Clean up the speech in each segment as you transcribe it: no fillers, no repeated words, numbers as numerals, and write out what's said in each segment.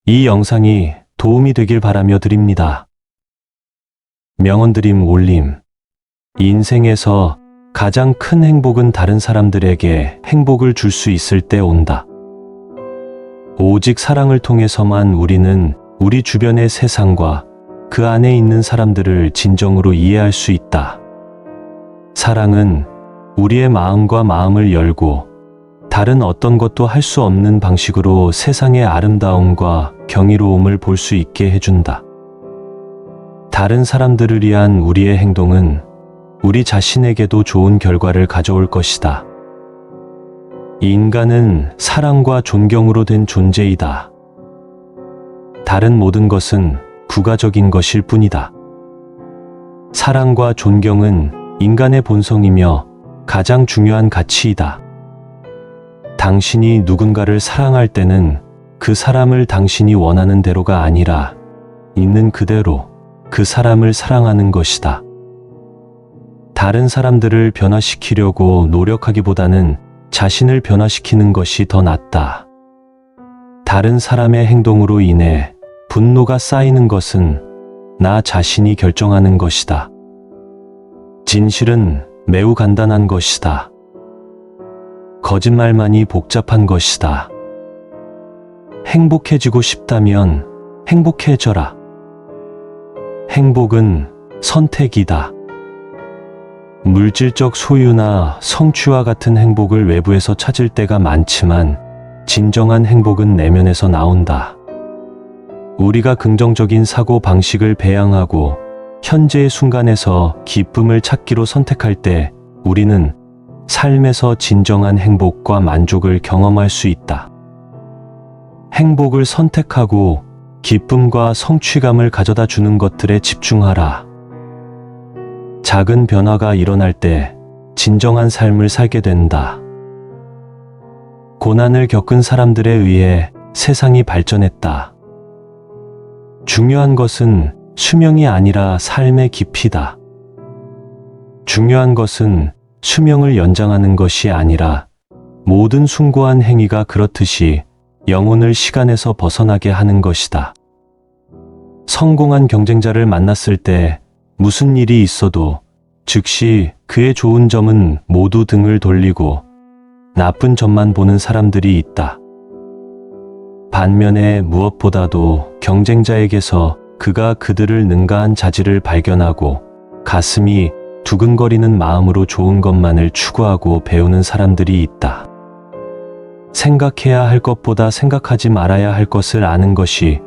이 영상이 도움이 되길 바라며 드립니다. 명언드림 올림. 인생에서 가장 큰 행복은 다른 사람들에게 행복을 줄 수 있을 때 온다. 오직 사랑을 통해서만 우리는 우리 주변의 세상과 그 안에 있는 사람들을 진정으로 이해할 수 있다. 사랑은 우리의 마음과 마음을 열고 다른 어떤 것도 할 수 없는 방식으로 세상의 아름다움과 경이로움을 볼 수 있게 해준다. 다른 사람들을 위한 우리의 행동은 우리 자신에게도 좋은 결과를 가져올 것이다. 인간은 사랑과 존경으로 된 존재이다. 다른 모든 것은 부가적인 것일 뿐이다. 사랑과 존경은 인간의 본성이며 가장 중요한 가치이다. 당신이 누군가를 사랑할 때는 그 사람을 당신이 원하는 대로가 아니라 있는 그대로 그 사람을 사랑하는 것이다. 다른 사람들을 변화시키려고 노력하기보다는 자신을 변화시키는 것이 더 낫다. 다른 사람의 행동으로 인해 분노가 쌓이는 것은 나 자신이 결정하는 것이다. 진실은 매우 간단한 것이다. 거짓말만이 복잡한 것이다. 행복해지고 싶다면 행복해져라. 행복은 선택이다. 물질적 소유나 성취와 같은 행복을 외부에서 찾을 때가 많지만 진정한 행복은 내면에서 나온다. 우리가 긍정적인 사고 방식을 배양하고 현재의 순간에서 기쁨을 찾기로 선택할 때 우리는 삶에서 진정한 행복과 만족을 경험할 수 있다. 행복을 선택하고 기쁨과 성취감을 가져다 주는 것들에 집중하라. 작은 변화가 일어날 때 진정한 삶을 살게 된다. 고난을 겪은 사람들에 의해 세상이 발전했다. 중요한 것은 수명이 아니라 삶의 깊이다. 중요한 것은 수명을 연장하는 것이 아니라 모든 숭고한 행위가 그렇듯이 영혼을 시간에서 벗어나게 하는 것이다. 성공한 경쟁자를 만났을 때 무슨 일이 있어도 즉시 그의 좋은 점은 모두 등을 돌리고 나쁜 점만 보는 사람들이 있다. 반면에 무엇보다도 경쟁자에게서 그가 그들을 능가한 자질을 발견하고 가슴이 두근거리는 마음으로 좋은 것만을 추구하고 배우는 사람들이 있다. 생각해야 할 것보다 생각하지 말아야 할 것을 아는 것이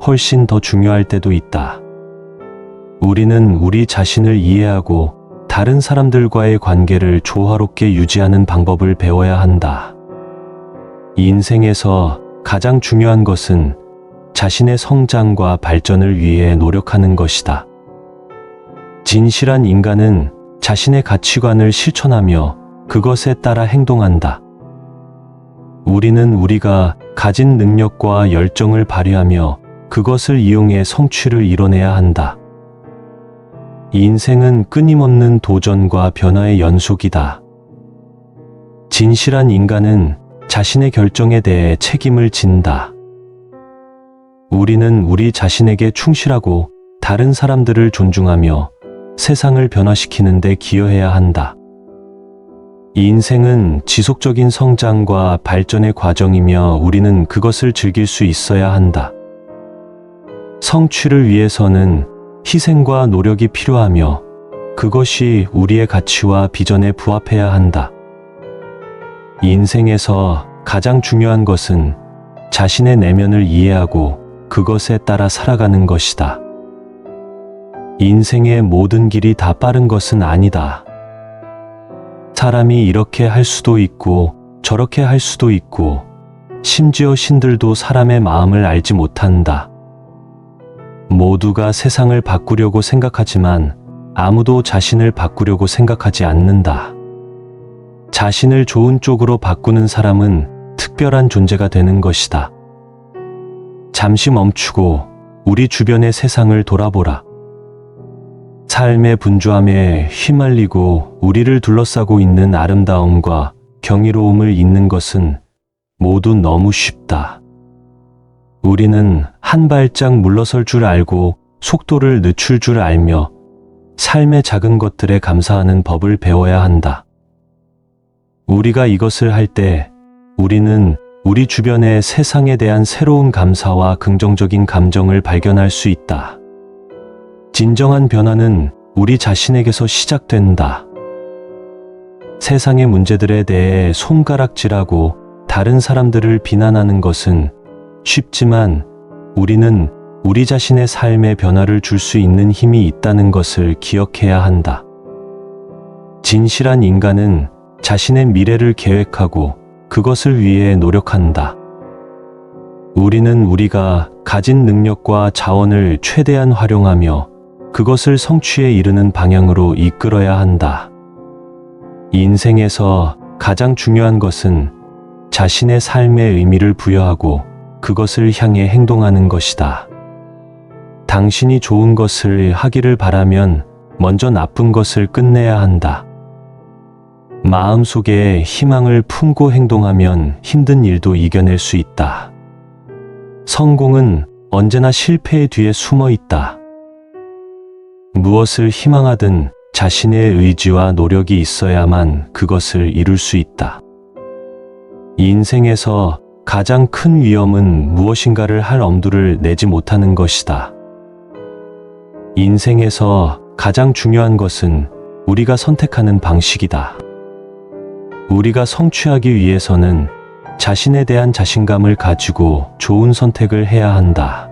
훨씬 더 중요할 때도 있다. 우리는 우리 자신을 이해하고 다른 사람들과의 관계를 조화롭게 유지하는 방법을 배워야 한다. 인생에서 가장 중요한 것은 자신의 성장과 발전을 위해 노력하는 것이다. 진실한 인간은 자신의 가치관을 실천하며 그것에 따라 행동한다. 우리는 우리가 가진 능력과 열정을 발휘하며 그것을 이용해 성취를 이뤄내야 한다. 인생은 끊임없는 도전과 변화의 연속이다. 진실한 인간은 자신의 결정에 대해 책임을 진다. 우리는 우리 자신에게 충실하고 다른 사람들을 존중하며 세상을 변화시키는 데 기여해야 한다. 인생은 지속적인 성장과 발전의 과정이며 우리는 그것을 즐길 수 있어야 한다. 성취를 위해서는 희생과 노력이 필요하며 그것이 우리의 가치와 비전에 부합해야 한다. 인생에서 가장 중요한 것은 자신의 내면을 이해하고 그것에 따라 살아가는 것이다. 인생의 모든 길이 다 빠른 것은 아니다. 사람이 이렇게 할 수도 있고 저렇게 할 수도 있고 심지어 신들도 사람의 마음을 알지 못한다. 모두가 세상을 바꾸려고 생각하지만 아무도 자신을 바꾸려고 생각하지 않는다. 자신을 좋은 쪽으로 바꾸는 사람은 특별한 존재가 되는 것이다. 잠시 멈추고 우리 주변의 세상을 돌아보라. 삶의 분주함에 휘말리고 우리를 둘러싸고 있는 아름다움과 경이로움을 잇는 것은 모두 너무 쉽다. 우리는 한 발짝 물러설 줄 알고 속도를 늦출 줄 알며 삶의 작은 것들에 감사하는 법을 배워야 한다. 우리가 이것을 할 때 우리는 우리 주변의 세상에 대한 새로운 감사와 긍정적인 감정을 발견할 수 있다. 진정한 변화는 우리 자신에게서 시작된다. 세상의 문제들에 대해 손가락질하고 다른 사람들을 비난하는 것은 쉽지만 우리는 우리 자신의 삶에 변화를 줄 수 있는 힘이 있다는 것을 기억해야 한다. 진실한 인간은 자신의 미래를 계획하고 그것을 위해 노력한다. 우리는 우리가 가진 능력과 자원을 최대한 활용하며 그것을 성취에 이르는 방향으로 이끌어야 한다. 인생에서 가장 중요한 것은 자신의 삶에 의미를 부여하고 그것을 향해 행동하는 것이다. 당신이 좋은 것을 하기를 바라면 먼저 나쁜 것을 끝내야 한다. 마음속에 희망을 품고 행동하면 힘든 일도 이겨낼 수 있다. 성공은 언제나 실패의 뒤에 숨어 있다. 무엇을 희망하든 자신의 의지와 노력이 있어야만 그것을 이룰 수 있다. 인생에서 가장 큰 위험은 무엇인가를 할 엄두를 내지 못하는 것이다. 인생에서 가장 중요한 것은 우리가 선택하는 방식이다. 우리가 성취하기 위해서는 자신에 대한 자신감을 가지고 좋은 선택을 해야 한다.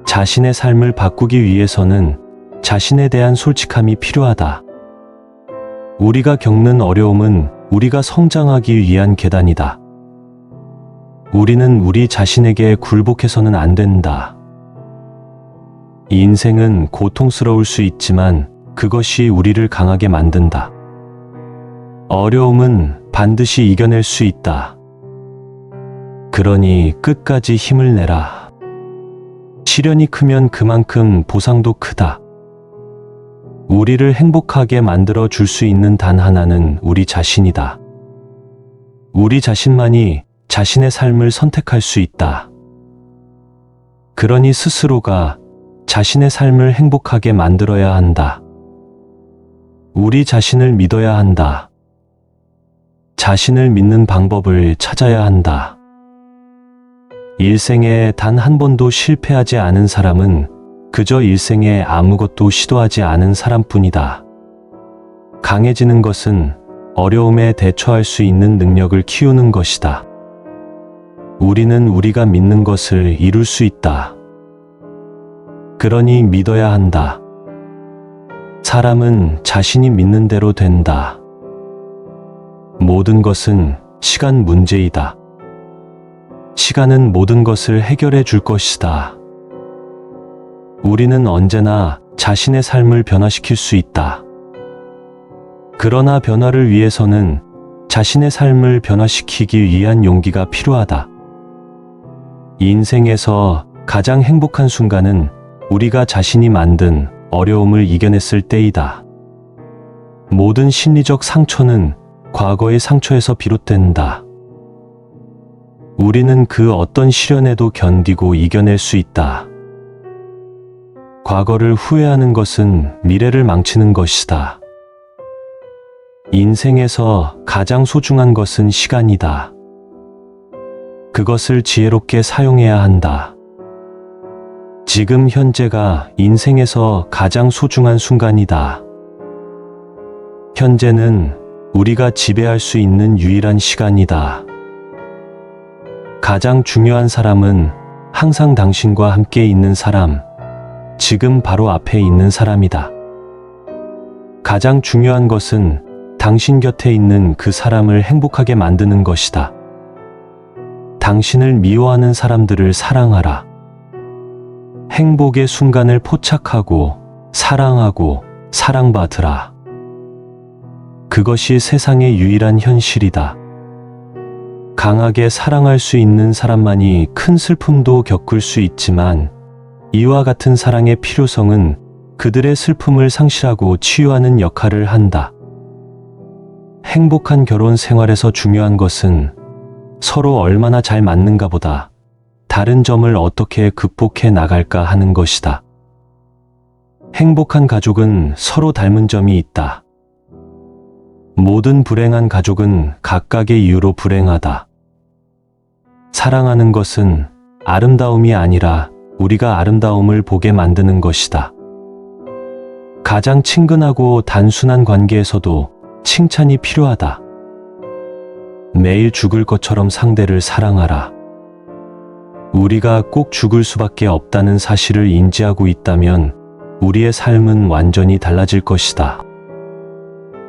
자신의 삶을 바꾸기 위해서는 자신에 대한 솔직함이 필요하다. 우리가 겪는 어려움은 우리가 성장하기 위한 계단이다. 우리는 우리 자신에게 굴복해서는 안 된다. 인생은 고통스러울 수 있지만 그것이 우리를 강하게 만든다. 어려움은 반드시 이겨낼 수 있다. 그러니 끝까지 힘을 내라. 시련이 크면 그만큼 보상도 크다. 우리를 행복하게 만들어 줄 수 있는 단 하나는 우리 자신이다. 우리 자신만이 자신의 삶을 선택할 수 있다. 그러니 스스로가 자신의 삶을 행복하게 만들어야 한다. 우리 자신을 믿어야 한다. 자신을 믿는 방법을 찾아야 한다. 일생에 단 한 번도 실패하지 않은 사람은 그저 일생에 아무것도 시도하지 않은 사람뿐이다. 강해지는 것은 어려움에 대처할 수 있는 능력을 키우는 것이다. 우리는 우리가 믿는 것을 이룰 수 있다. 그러니 믿어야 한다. 사람은 자신이 믿는 대로 된다. 모든 것은 시간 문제이다. 시간은 모든 것을 해결해 줄 것이다. 우리는 언제나 자신의 삶을 변화시킬 수 있다. 그러나 변화를 위해서는 자신의 삶을 변화시키기 위한 용기가 필요하다. 인생에서 가장 행복한 순간은 우리가 자신이 만든 어려움을 이겨냈을 때이다. 모든 심리적 상처는 과거의 상처에서 비롯된다. 우리는 그 어떤 시련에도 견디고 이겨낼 수 있다. 과거를 후회하는 것은 미래를 망치는 것이다. 인생에서 가장 소중한 것은 시간이다. 그것을 지혜롭게 사용해야 한다. 지금 현재가 인생에서 가장 소중한 순간이다. 현재는 우리가 지배할 수 있는 유일한 시간이다. 가장 중요한 사람은 항상 당신과 함께 있는 사람, 지금 바로 앞에 있는 사람이다. 가장 중요한 것은 당신 곁에 있는 그 사람을 행복하게 만드는 것이다. 당신을 미워하는 사람들을 사랑하라. 행복의 순간을 포착하고 사랑하고 사랑받으라. 그것이 세상의 유일한 현실이다. 강하게 사랑할 수 있는 사람만이 큰 슬픔도 겪을 수 있지만 이와 같은 사랑의 필요성은 그들의 슬픔을 상실하고 치유하는 역할을 한다. 행복한 결혼 생활에서 중요한 것은 서로 얼마나 잘 맞는가 보다 다른 점을 어떻게 극복해 나갈까 하는 것이다. 행복한 가족은 서로 닮은 점이 있다. 모든 불행한 가족은 각각의 이유로 불행하다. 사랑하는 것은 아름다움이 아니라 우리가 아름다움을 보게 만드는 것이다. 가장 친근하고 단순한 관계에서도 칭찬이 필요하다. 매일 죽을 것처럼 상대를 사랑하라. 우리가 꼭 죽을 수밖에 없다는 사실을 인지하고 있다면 우리의 삶은 완전히 달라질 것이다.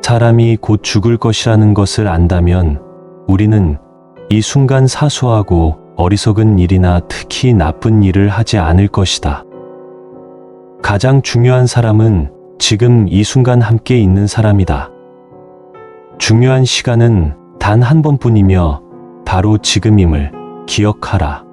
사람이 곧 죽을 것이라는 것을 안다면 우리는 이 순간 사소하고 어리석은 일이나 특히 나쁜 일을 하지 않을 것이다. 가장 중요한 사람은 지금 이 순간 함께 있는 사람이다. 중요한 시간은 단 한 번뿐이며 바로 지금임을 기억하라.